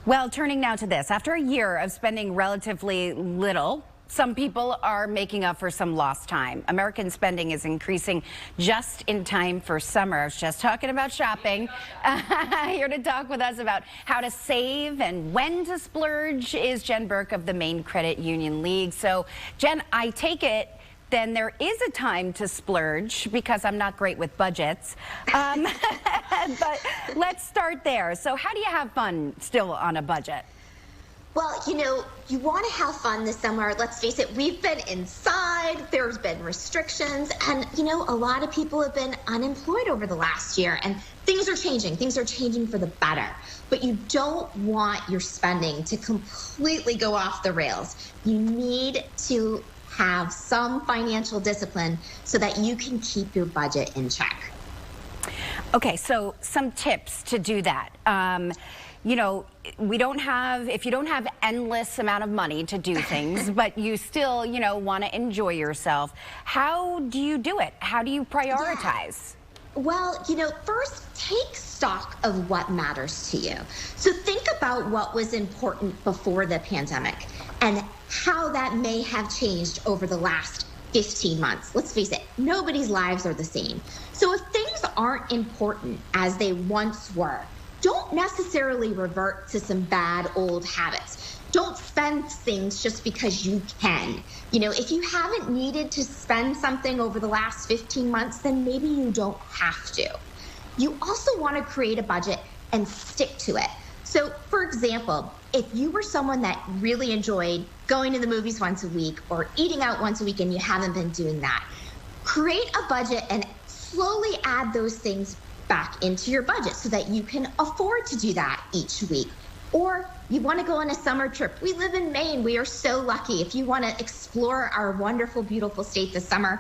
Well, turning now to this. After a year of spending relatively little, some people are making up for some lost time. American spending is increasing just in time for summer. I was just talking about shopping. Here to talk with us about how to save and when to splurge is Jen Burke of the Maine Credit Union League. So, Jen, I take it then there is a time to splurge because I'm not great with budgets. But let's start there. So how do you have fun still on a budget? Well, you want to have fun this summer. Let's face it, we've been inside, there's been restrictions, and a lot of people have been unemployed over the last year, and things are changing. Things are changing for the better. But you don't want your spending to completely go off the rails. You need to have some financial discipline so that you can keep your budget in check. Okay, so some tips to do that. If you don't have endless amount of money to do things, but you still, want to enjoy yourself, how do you do it? How do you prioritize? Yeah. Well, first take stock of what matters to you. So think about what was important before the pandemic and how that may have changed over the last 15 months. Let's face it, nobody's lives are the same. So if things aren't important as they once were, don't necessarily revert to some bad old habits. Don't spend things just because you can. If you haven't needed to spend something over the last 15 months, then maybe you don't have to. You also want to create a budget and stick to it. So, for example, if you were someone that really enjoyed going to the movies once a week or eating out once a week and you haven't been doing that, create a budget and slowly add those things back into your budget so that you can afford to do that each week. Or you want to go on a summer trip. We live in Maine. We are so lucky. If you want to explore our wonderful, beautiful state this summer,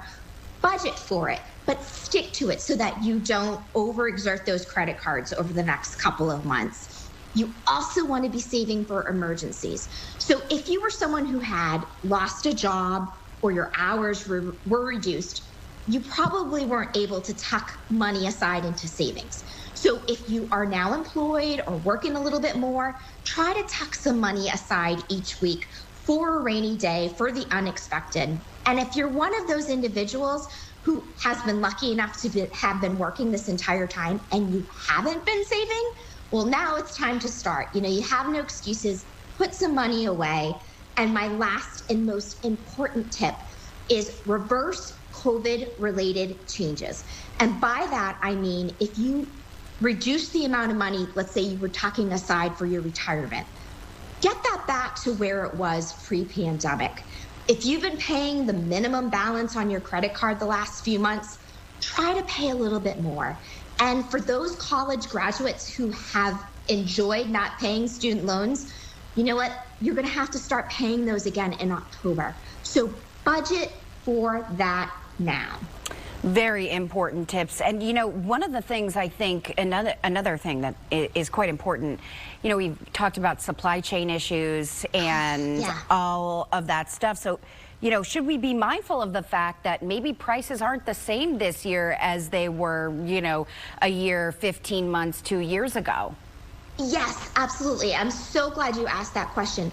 budget for it, but stick to it so that you don't overexert those credit cards over the next couple of months. You also want to be saving for emergencies. So if you were someone who had lost a job or your hours were reduced, you probably weren't able to tuck money aside into savings. So if you are now employed or working a little bit more, try to tuck some money aside each week for a rainy day, for the unexpected. And if you're one of those individuals who has been lucky enough to have been working this entire time and you haven't been saving, well, now it's time to start. You have no excuses. Put some money away. And my last and most important tip is reverse COVID-related changes. And by that, I mean, if you reduce the amount of money, let's say you were tucking aside for your retirement, get that back to where it was pre-pandemic. If you've been paying the minimum balance on your credit card the last few months, try to pay a little bit more. And for those college graduates who have enjoyed not paying student loans, you know what? You're going to have to start paying those again in October. So budget for that now. Very important tips. And one of the things I think, another thing that is quite important, we've talked about supply chain issues and all of that stuff. So, should we be mindful of the fact that maybe prices aren't the same this year as they were, a year, 15 months, 2 years ago? Yes, absolutely. I'm so glad you asked that question.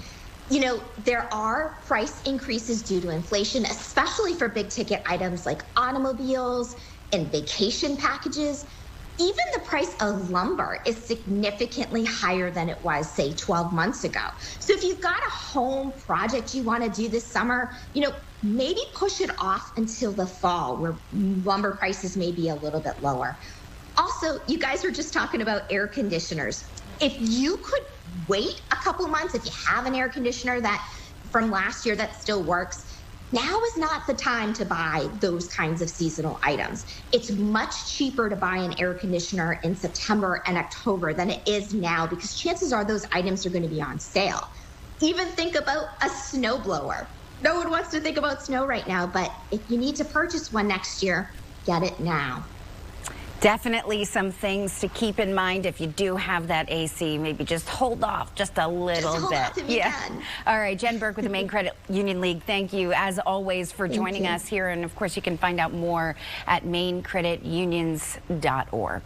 There are price increases due to inflation, especially for big ticket items like automobiles and vacation packages. Even the price of lumber is significantly higher than it was, say, 12 months ago. So if you've got a home project you want to do this summer, maybe push it off until the fall where lumber prices may be a little bit lower. Also, you guys were just talking about air conditioners. If you could wait a couple months, if you have an air conditioner that from last year that still works, now is not the time to buy those kinds of seasonal items. It's much cheaper to buy an air conditioner in September and October than it is now because chances are those items are going to be on sale. Even think about a snowblower. No one wants to think about snow right now, but if you need to purchase one next year, get it now. Definitely some things to keep in mind if you do have that AC. Maybe just hold off just a little just hold bit. Off till you can. All right, Jen Burke with the Maine Credit Union League. Thank you, as always, for joining us here. And, of course, you can find out more at mainecreditunions.org.